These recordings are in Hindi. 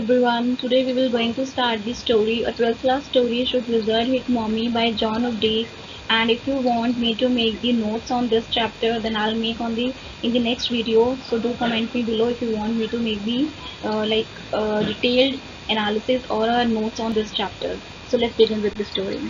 everyone. Today we will going to start the story. A 12th class story should result hit mommy by John of Days. And if you want me to make the notes on this chapter, then I'll make on the in the next video. So do comment me below if you want me to make the detailed analysis or notes on this chapter. So let's begin with the story.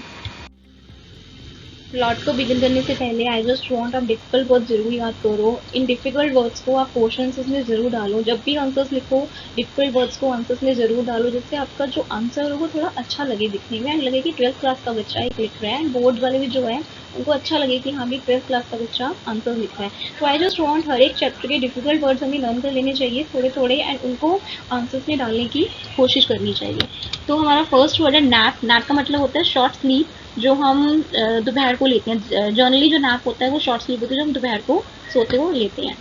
Plot को बिगिन करने से पहले आई जस्ट वांट आप डिफिकल्ट वर्ड जरूर याद करो. इन डिफिकल्ट वर्ड्स को आप क्वेश्चंस में ज़रूर डालो. जब भी आंसर्स लिखो डिफिकल्ट वर्ड्स को आंसर्स में ज़रूर डालो, जिससे आपका जो आंसर हो वो थोड़ा अच्छा लगे दिखने में एंड लगे कि 12th क्लास का बच्चा एक लिख रहा है. बोर्ड वाले भी जो है उनको अच्छा लगे कि हाँ भी 12th क्लास का बच्चा आंसर लिख रहा है. तो आई जस्ट वांट हर एक चैप्टर के डिफिकल्ट वर्ड्स हमें लर्न कर लेने चाहिए थोड़े थोड़े एंड उनको आंसर्स में डालने की कोशिश करनी चाहिए. तो हमारा फर्स्ट वर्ड है नैप. नैप का मतलब होता है शॉर्ट स्लीप, जो हम दोपहर को लेते हैं. जनरली जो नैप होता है वो शॉर्ट स्लीप होती है, जो हम दोपहर को सोते हुए लेते हैं.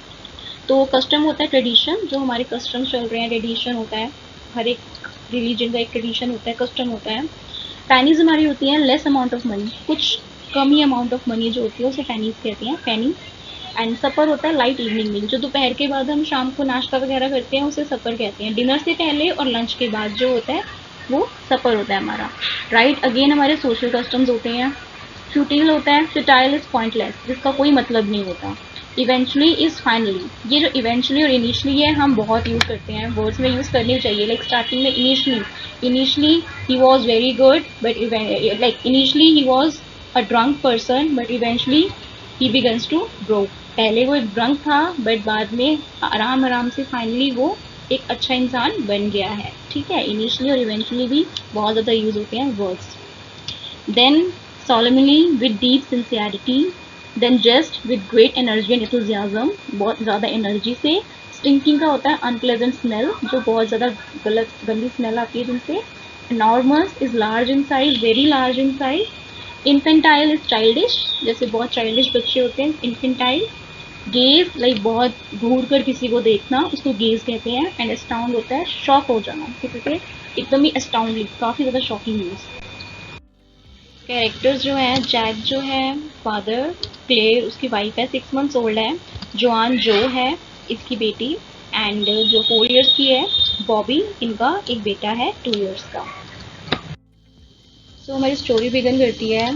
तो कस्टम होता है ट्रेडिशन, जो हमारे कस्टम चल रहे हैं. ट्रेडिशन होता है, हर एक रिलीजन का एक ट्रेडिशन होता है, कस्टम होता है. पैनीज हमारी होती हैं लेस अमाउंट ऑफ मनी, कुछ कम ही अमाउंट ऑफ मनी जो होती है उसे पैनीज कहते हैं, पैनी. एंड सपर होता है लाइट इवनिंग मील, जो दोपहर के बाद हम शाम को नाश्ता वगैरह करते हैं उसे सपर कहते हैं. डिनर से पहले और लंच के बाद जो होता है वो सपर होता है हमारा. राइट. अगेन हमारे सोशल कस्टम्स होते हैं. फ्यूटिल होता है, फिटाइल इज पॉइंटलेस, जिसका कोई मतलब नहीं होता. इवेंचुअली इज फाइनली, ये जो इवेंचुअली और इनिशियली है हम बहुत यूज़ करते हैं, वर्ड्स में यूज़ करनी चाहिए. लाइक स्टार्टिंग में initially he was very good but like initially he was a drunk person but eventually he begins to grow. पहले वो एक ड्रंक था बट बाद में आराम आराम से फाइनली वो एक अच्छा इंसान बन गया है. ठीक है. इनिशियली और इवेंचुअली भी बहुत ज़्यादा यूज़ होते हैं words. Then solemnly with deep sincerity, then just with great energy and enthusiasm, बहुत ज़्यादा एनर्जी से. स्टिंकिंग का होता है अनप्लेजेंट स्मेल, जो बहुत ज़्यादा गंदी स्मेल आती है जिनसे. enormous is large in size, very large in size. infantile is childish, जैसे बहुत चाइल्डिश बच्चे होते हैं, infantile. गेज लाइक बहुत घूर कर किसी को देखना, उसको गेज कहते हैं. एंड अस्टाउंड होता है शॉक हो जाना किसी से, एकदम ही अस्टाउंडली, काफ़ी ज़्यादा शॉकिंग न्यूज़. कैरेक्टर्स जो हैं, जैक जो है फादर, क्लेयर उसकी वाइफ है 6 months ओल्ड है. जोआन जो है इसकी बेटी, एंड जो 4 years की है बॉबी, इनका एक बेटा है 2 years का. सो हमारी स्टोरी बिगन करती है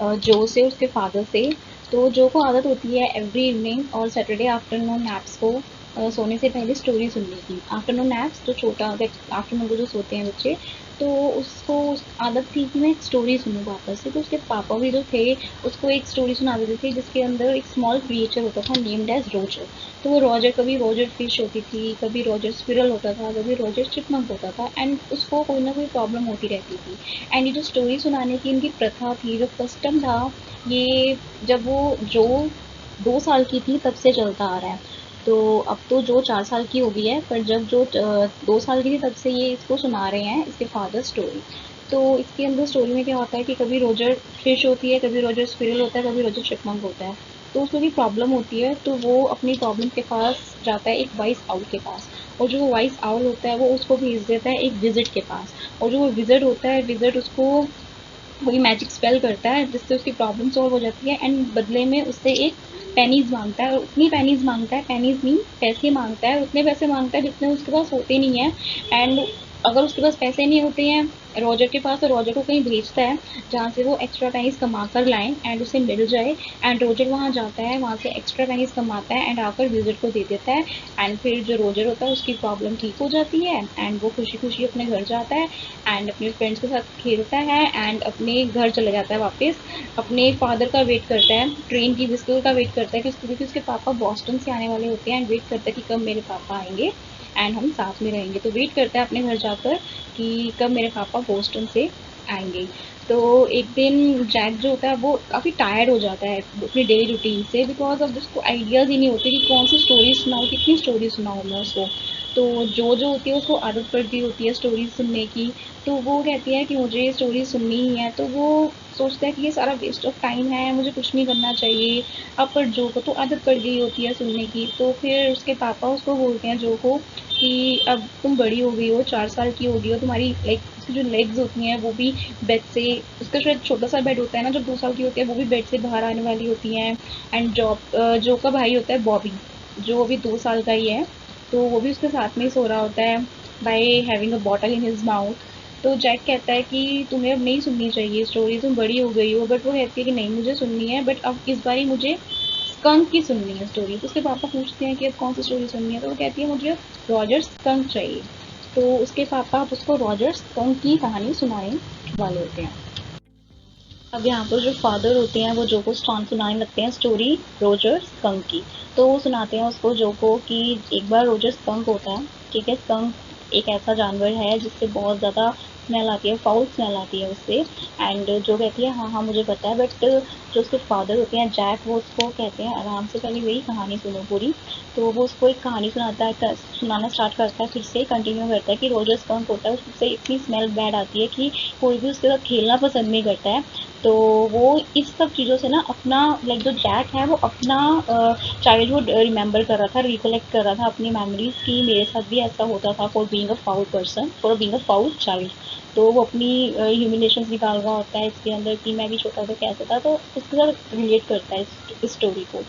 जो से, उसके फादर से. तो जो को आदत होती है एवरी इवनिंग और सैटरडे आफ्टरनून नैप्स को सोने से पहले स्टोरी सुनने की. आफ्टरनून नैप्स, जो छोटा आफ्टरनून को जो सोते हैं बच्चे, तो उसको आदत थी कि मैं एक स्टोरी सुनूँ वापस से. तो उसके पापा भी जो थे उसको एक स्टोरी सुना देते थे जिसके अंदर एक स्मॉल क्रिएचर होता था नेम्ड एज रोजर. तो वो रोजर, कभी रोजर फिश होती थी, कभी रोजर स्क्विरल होता था, कभी रोजर चिपमंक होता था. एंड उसको कोई ना कोई प्रॉब्लम होती रहती थी. एंड ये जो स्टोरी सुनाने की इनकी प्रथा थी, जो कस्टम था, ये जब वो जो 2 साल की थी तब से चलता आ रहा है. तो अब तो जो 4 साल की हो गई है, पर जब जो 2 साल की थी तब से ये इसको सुना रहे हैं इसके फादर स्टोरी. तो इसके अंदर स्टोरी में क्या होता है कि कभी रोजर फिश होती है, कभी रोजर स्क्विरल होता है, कभी रोजर चिपमंक होता है. तो उसमें भी प्रॉब्लम होती है, तो वो अपनी प्रॉब्लम के पास जाता है एक वाइस आउल के पास. और जो वो वाइस आउल होता है वो उसको भेज देता है एक विजिट के पास. और जो वो विजिट होता है, विजिट उसको वही मैजिक स्पेल करता है जिससे उसकी प्रॉब्लम सॉल्व हो जाती है. एंड बदले में उससे एक पेनीज मांगता है, और उतनी पेनीज मांगता है, पेनीज मीन पैसे मांगता है, उतने पैसे मांगता है जितने उसके पास होते नहीं हैं. एंड अगर उसके पास पैसे नहीं होते हैं रोजर के पास, तो रोजर को कहीं भेजता है जहाँ से वो एक्स्ट्रा पेनीज कमा कर लाएँ एंड उसे मिल जाए. एंड रोजर वहाँ जाता है, वहाँ से एक्स्ट्रा पेनीज कमाता है एंड आकर विजिट को दे देता है. एंड फिर जो रोजर होता है उसकी प्रॉब्लम ठीक हो जाती है एंड वो खुशी खुशी अपने घर जाता है एंड अपने फ्रेंड्स के साथ खेलता है एंड अपने घर चले जाता है वापस. अपने फादर का वेट करता है, ट्रेन की विस्टल का वेट करता है क्योंकि उसके पापा बॉस्टन से आने वाले होते हैं. एंड वेट करता है कि कब मेरे पापा आएंगे एंड हम साथ में रहेंगे. तो वेट करता है अपने घर जाकर कि कब मेरे पापा बोस्टन से आएंगे. तो एक दिन जैक जो होता है वो काफ़ी टायर्ड हो जाता है अपनी डेली रूटीन से, बिकॉज अब उसको आइडियाज़ ही नहीं होते कि कौन सी स्टोरी सुनाऊँ, कितनी स्टोरी सुनाऊँ मैं उसको. तो जो होती है उसको आदत पड़ गई होती है स्टोरी सुनने की. तो वो कहती है कि मुझे ये स्टोरी सुननी ही है. तो वो सोचता है कि ये सारा वेस्ट ऑफ टाइम है, मुझे कुछ नहीं करना चाहिए. अब पर जो को तो आदत पड़ गई होती है सुनने की. तो फिर उसके पापा उसको बोलते हैं जो को कि अब तुम बड़ी हो गई हो, 4 साल की हो गई हो, तुम्हारी लाइक उसकी जो लेग्स होती हैं वो भी बेड से, उसका शायद छोटा सा बेड होता है ना जब 2 साल की होती है, वो भी बेड से बाहर आने वाली होती हैं. एंड जो का भाई होता है बॉबी, जो अभी 2 साल का ही है, तो वो भी उसके साथ में ही सो रहा होता है. By having a bottle in his mouth. तो जैक कहता है कि तुम्हें अब नहीं सुननी चाहिए स्टोरी, तुम बड़ी हो गई हो, बट वो कहती है कि नहीं मुझे सुननी है, बट अब इस बारी मुझे स्कंक की सुननी है स्टोरी। तो उसके पापा पूछते हैं कि अब कौन सी स्टोरी सुननी है, तो वो कहती है मुझे रॉजर स्कंक चाहिए। तो उसके पापा अब उसको रॉजर स्कंक की कहानी सुनाने वाले होते हैं। अब यहाँ पर जो फादर होते हैं वो जो को सुनाने लगते हैं स्टोरी रोजर स्कंक की। तो वो सुनाते हैं उसको जो को कि एक बार रोजर स्कंक होता है, ठीक है। स्कंक एक ऐसा जानवर है जिससे बहुत ज़्यादा स्मेल आती है, फाउल स्मेल आती है उससे। एंड जो कहती है हाँ हाँ मुझे पता है, बट जो उसके फादर होते हैं जैक, वो उसको कहते हैं आराम से पहले वही कहानी सुनो पूरी। तो वो उसको एक कहानी सुनाता है, सुनाना स्टार्ट करता है, फिर से कंटिन्यू करता है कि रोजर स्कंक होता है, उससे इतनी स्मेल बैड आती है कि कोई भी उसके साथ खेलना पसंद नहीं करता है। तो वो इस सब चीज़ों से ना अपना लाइक जो जैक है वो अपना चाइल्डहुड रिमेंबर कर रहा था, रिकलेक्ट कर रहा था अपनी मेमोरीज की, मेरे साथ भी ऐसा होता था for being a foul person, for being a foul child. तो वो अपनी ह्यूमिलेशंस निकाल रहा होता है इसके अंदर कि मैं भी छोटा था कैसा था, तो उसके साथ रिलेट करता है इस स्टोरी को।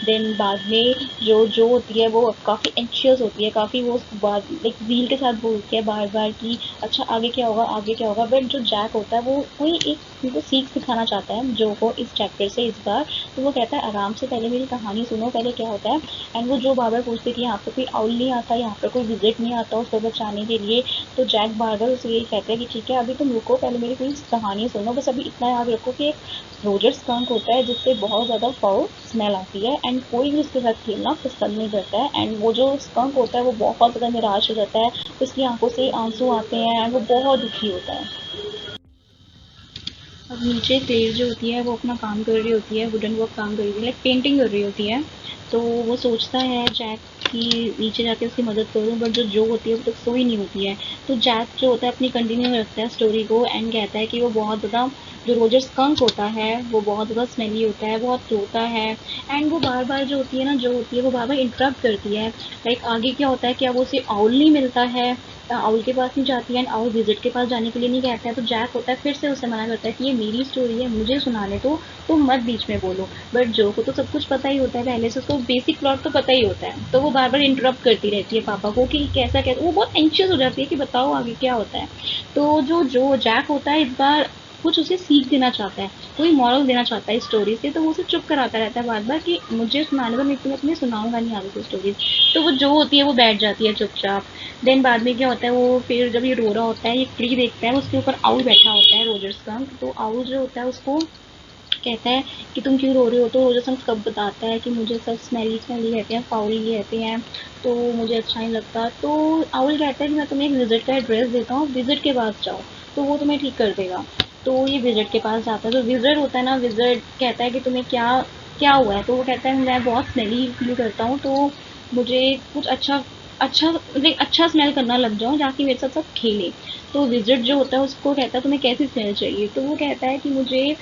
देन बाद में जो होती है वो काफ़ी एंशियस होती है, काफ़ी वो बार लाइक रील के साथ बोलती है बार बार कि अच्छा आगे क्या होगा आगे क्या होगा। बट जो जैक होता है वो कोई एक उनको सीख सिखाना चाहता है जो को इस चैप्टर से इस बार। तो वो कहता है आराम से पहले मेरी कहानी सुनो, पहले क्या होता है। एंड वो जो बार बार पूछती कि यहाँ पर कोई आउल नहीं आता, यहाँ पर कोई विजिट नहीं आता उसको बचाने के लिए। तो जैक बार बार उसे यही कहता है कि ठीक है अभी तुम रुको, पहले मेरी पूरी कहानी सुनो, बस अभी इतना याद रखो कि रोजर स्कंक होता है जिससे बहुत ज़्यादा फाउल स्मेल आती है, एंड कोई भी उसके साथ खेलना पसंद नहीं करता है। एंड वो जो स्कंक होता है वो बहुत ज़्यादा निराश हो जाता है, उसकी आंखों से आंसू आते हैं एंड वो बहुत दुखी होता है। अब नीचे क्लेयर जो होती है वो अपना काम कर रही होती है, वुडन वर्क काम कर रही होती है, लाइक पेंटिंग कर रही होती है। तो वो सोचता है जैक कि नीचे जाके उसकी मदद करूँ, बट जो होती है वो तक सोई नहीं होती है। तो जैक जो होता है अपनी कंटिन्यू रखता है स्टोरी को, एंड कहता है कि वो बहुत ज़्यादा जो रोजर स्कंक होता है वो बहुत ज़्यादा स्मेली होता है, बहुत रोता है। एंड वो बार बार जो होती है ना जो होती है वो बार बार इंटरप्ट करती है। लाइक आगे क्या होता है, क्या वो उसे आउल नहीं मिलता है, आउल के पास नहीं जाती है एंड आउल विजिट के पास जाने के लिए नहीं कहता है। तो जैक होता है फिर से उसे मना करता है कि ये मेरी स्टोरी है, मुझे सुनाने दो, तुम मत बीच में बोलो। बट जो को तो सब कुछ पता ही होता है पहले से, उसको बेसिक प्लॉट तो पता ही होता है, तो वो बार बार इंटरप्ट करती रहती है पापा को कि कैसा कैसा। वो बहुत एंशियस हो जाती है कि बताओ आगे क्या होता है। तो जो जैक होता है इस बार कुछ उसे सीख देना चाहता है, कोई मॉरल देना चाहता है इस स्टोरी से। तो वो उसे चुप कराता रहता है बार बार कि मुझे सुनाने दो, मैं तुम्हें सुनाऊंगा नहीं आगे की स्टोरीज। तो वो जो होती है वो बैठ जाती है चुपचाप। देन बाद में क्या होता है, वो फिर जब ये रो रहा होता है, ये ट्री देखता है, उसके ऊपर आउल बैठा होता है रोजर्स का। तो आउल जो होता है उसको कहता है कि तुम क्यों रो रहे हो। तो रोजर्स कब बताता है कि मुझे सब स्मेली स्मेली रहते हैं, फाउली रहते हैं, तो मुझे अच्छा नहीं लगता। तो आउल कहता है कि मैं तुम्हें एक विजिट का एड्रेस देता हूँ, विजिट के पास जाओ, तो वो तुम्हें ठीक कर देगा। तो ये विजिट के पास जाता है। तो विजिट होता है ना, विजिट कहता है कि तुम्हें क्या क्या हुआ है। तो वो कहता है मैं बहुत स्मेली फील करता हूँ, तो मुझे कुछ अच्छा अच्छा लाइक अच्छा स्मेल करना लग जाऊँ जाके मेरे साथ सब खेले। तो विजिट जो होता है उसको कहता है तुम्हें कैसी स्मेल चाहिए। तो वो कहता है कि मुझे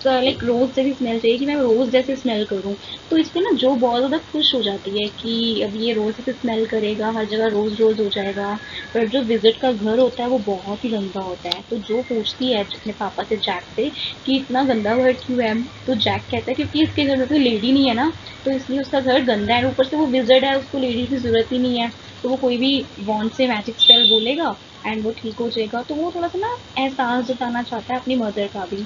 लाइक रोज़ जैसी स्मेल चाहिए, कि मैं रोज़ जैसे स्मेल करूँ। तो इस पे ना जो बहुत ज़्यादा खुश हो जाती है कि अब ये रोज़ जैसे स्मेल करेगा, हर जगह रोज़ रोज़ हो जाएगा। पर जो विजिट का घर होता है वो बहुत ही गंदा होता है। तो जो पूछती है अपने पापा से जैक से कि इतना गंदा घर क्यों है। तो जैक कहता है क्योंकि इसके घर में कोई लेडी नहीं है ना, तो इसलिए उसका घर गंदा है। ऊपर से वो विजिट है, उसको लेडी की ज़रूरत ही नहीं है, तो वो कोई भी वॉन्ड से मैजिक स्पेल बोलेगा एंड वो ठीक हो जाएगा। तो वो थोड़ा सा ना एहसास जताना चाहता है अपनी मदर का भी।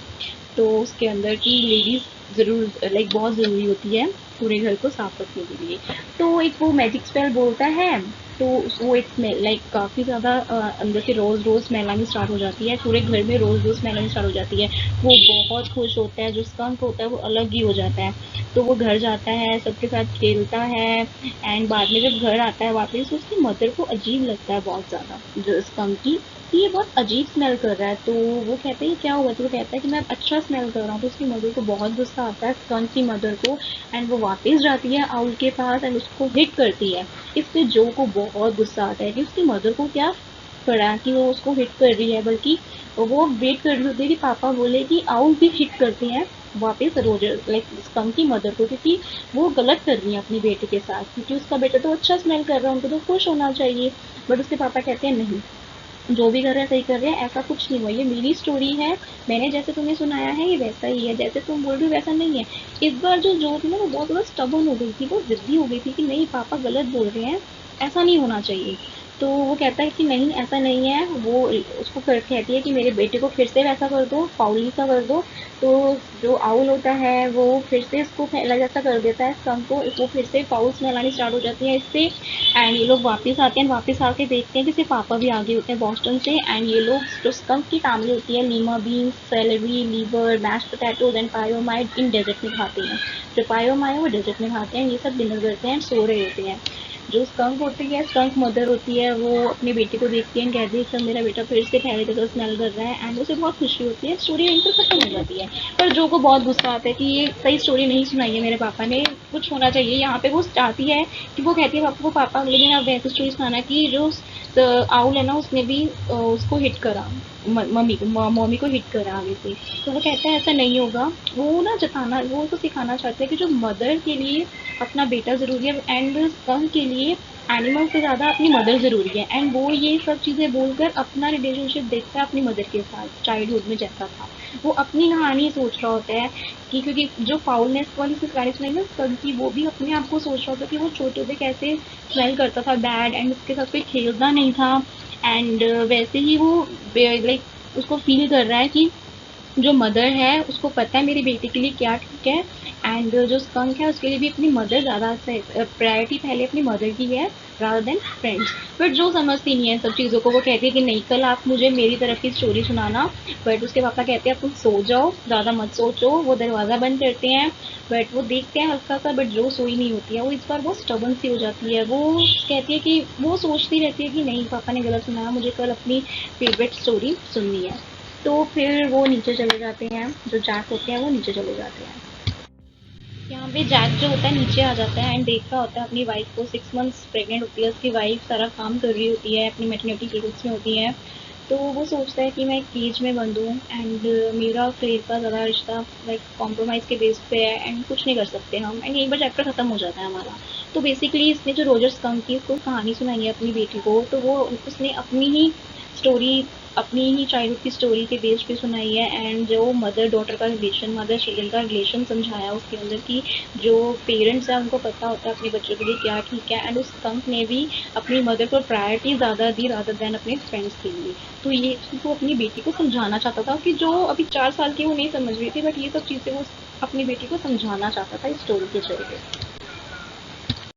तो उसके अंदर की लेडीज़ ज़रूर लाइक बहुत ज़रूरी होती है पूरे घर को साफ रखने के लिए। तो एक वो मैजिक स्पेल बोलता है, तो वो एक स्मेल लाइक काफ़ी ज़्यादा अंदर से रोज़ रोज़ स्मेल आनी स्टार्ट हो जाती है, पूरे घर में रोज़ रोज़ स्मेल आनी स्टार्ट हो जाती है। वो बहुत खुश होता है, जो स्कंक होता है वो अलग ही हो जाता है। तो वो घर जाता है, सबके साथ खेलता है, एंड बाद में जब घर आता है वापस, उसकी मदर को अजीब लगता है बहुत ज़्यादा जो स्कंक की, कि ये बहुत अजीब स्मेल कर रहा है। तो वो कहते हैं क्या हुआ। तो वो कहता है कि मैं अच्छा स्मेल कर रहा हूँ। तो उसकी मदर को बहुत गुस्सा आता है, स्कंक की मदर को, एंड वो वापस जाती है आउल के पास एंड उसको हिट करती है। इससे जो को बहुत गुस्सा आता है कि उसकी मदर को क्या पड़ा कि वो उसको हिट कर रही है, बल्कि वो वेट कर रही होती है कि पापा बोले कि आउल भी हिट करते हैं वापस रोजर लाइक स्कंक की मदर को, क्योंकि वो गलत कर रही है अपनी बेटे के साथ, क्योंकि उसका बेटा तो अच्छा स्मेल कर रहा है, उनको तो खुश होना चाहिए। बट उसके पापा कहते हैं नहीं, जो भी कर रहे हैं सही कर रहे हैं, ऐसा कुछ नहीं हुआ, ये मेरी स्टोरी है, मैंने जैसे तुम्हें सुनाया है ये वैसा ही है, जैसे तुम बोल रही हो वैसा नहीं है। इस बार जो थी ना वो बहुत ज़्यादा स्टबर्न हो गई थी, बहुत ज़िद्दी हो गई थी कि नहीं पापा गलत बोल रहे हैं, ऐसा नहीं होना चाहिए। तो वो कहता है कि नहीं ऐसा नहीं है, वो उसको कहती है कि मेरे बेटे को फिर से वैसा कर दो, फाउली सा कर दो। तो जो आउल होता है वो फिर से इसको फैला जैसा कर देता है स्कंक को, वो फिर से फाउल स्मेल आनी स्टार्ट हो जाती है इससे। एंड ये लोग वापस आते हैं, वापस आके देखते हैं कि सिर्फ पापा भी आगे होते हैं बॉस्टन से। एंड ये लोग जो स्कंक की फैमिली होती है, lima beans, celery, liver, mash potatoes and पायोमाइड इन डेजर्ट में खाते हैं। जो पायोमाइड है वो डेजर्ट में खाते हैं, ये सब डिनर करते हैं, सो रहे होते हैं। जो स्कंक होती है, स्कंक मदर होती है, वो अपनी बेटी को देखती है, कहती है सर मेरा बेटा फिर से पहले जगह स्मेल कर रहा है। एंड उसे बहुत खुशी होती है, स्टोरी यहीं पर खत्म हो जाती है। पर जो को बहुत गुस्सा आता है कि ये सही स्टोरी नहीं सुनाई है मेरे पापा ने, कुछ होना चाहिए यहाँ पे। वो चाहती है कि वो कहती है पापा को, पापा अगले दिन आप वैसे स्टोरी सुनाना कि जो आउल है ना उसने भी उसको हिट करा, मम्मी को हिट करा आगे से। तो वो कहता है ऐसा नहीं होगा। वो ना जताना, वो तो सिखाना चाहते हैं कि जो मदर के लिए अपना बेटा ज़रूरी है, एंड सन के लिए एनिमल से ज़्यादा अपनी मदर ज़रूरी है। एंड वो ये सब चीज़ें बोलकर अपना रिलेशनशिप देखता है अपनी मदर के साथ, चाइल्डहुड में जैसा था। वो अपनी कहानी सोच रहा होता है कि, क्योंकि जो फाउलनेस वाली कहानी सुनाई ना सन की, वो भी अपने आप को सोच रहा होता है कि वो छोटे पे कैसे स्मेल करता था बैड, एंड उसके साथ कोई खेलता नहीं था। एंड वैसे ही वो लाइक उसको फील कर रहा है कि जो मदर है उसको पता है मेरी बेटी के लिए क्या ठीक है। एंड जो स्कंक है उसके लिए भी अपनी मदर ज़्यादा प्रायोरिटी पहले अपनी मदर की है रादर देन फ्रेंड्स। बट जो समझती नहीं है सब चीज़ों को, वो कहती है कि नहीं कल आप मुझे मेरी तरफ की स्टोरी सुनाना। बट उसके पापा कहते हैं अब तुम सो जाओ, ज़्यादा मत सोचो। वो दरवाज़ा बंद करते हैं, बट वो देखते हैं हल्का सा, बट जो सोई नहीं होती है वो इस बार बहुत स्टबन सी हो जाती है। वो कहती है कि वो सोचती रहती है कि नहीं पापा ने गलत सुनाया, मुझे कल अपनी फेवरेट स्टोरी सुननी है। तो फिर वो नीचे चले जाते हैं, जो जैक होते हैं वो नीचे चले जाते हैं। यहाँ पे जैक जो होता है नीचे आ जाता है एंड देख रहा होता है अपनी वाइफ को, 6 मंथ्स प्रेग्नेंट होती है उसकी वाइफ, सारा काम कर रही होती है, अपनी मैटरनिटी क्लिनिक्स में होती है। तो वो सोचता है कि मैं एक केज में बंद हूँ, एंड मेरा क्लेर का ज़्यादा रिश्ता लाइक कॉम्प्रोमाइज़ के बेस पे है, एंड कुछ नहीं कर सकते हम। एंड यहीं पर चैप्टर ख़त्म हो जाता है हमारा। तो बेसिकली इसने जो रोजर स्कंक की उसको कहानी सुनाई है अपनी बेटी को, तो वो उसने अपनी ही स्टोरी, अपनी ही चाइल्डहुड की स्टोरी के बेस पे सुनाई है। एंड जो मदर डॉटर का रिलेशन, मदर चिल्ड्रन का रिलेशन समझाया उसके अंदर की, जो पेरेंट्स हैं उनको पता होता है अपने बच्चों के लिए क्या ठीक है। एंड उस स्कंक ने भी अपनी मदर को प्रायोरिटी ज़्यादा दी रादर देन अपने फ्रेंड्स के लिए। तो ये वो अपनी बेटी को समझाना चाहता था कि जो अभी 4 साल की वो नहीं समझ रही थी, बट ये सब चीज़ें वो अपनी बेटी को समझाना चाहता था इस स्टोरी के जरिए।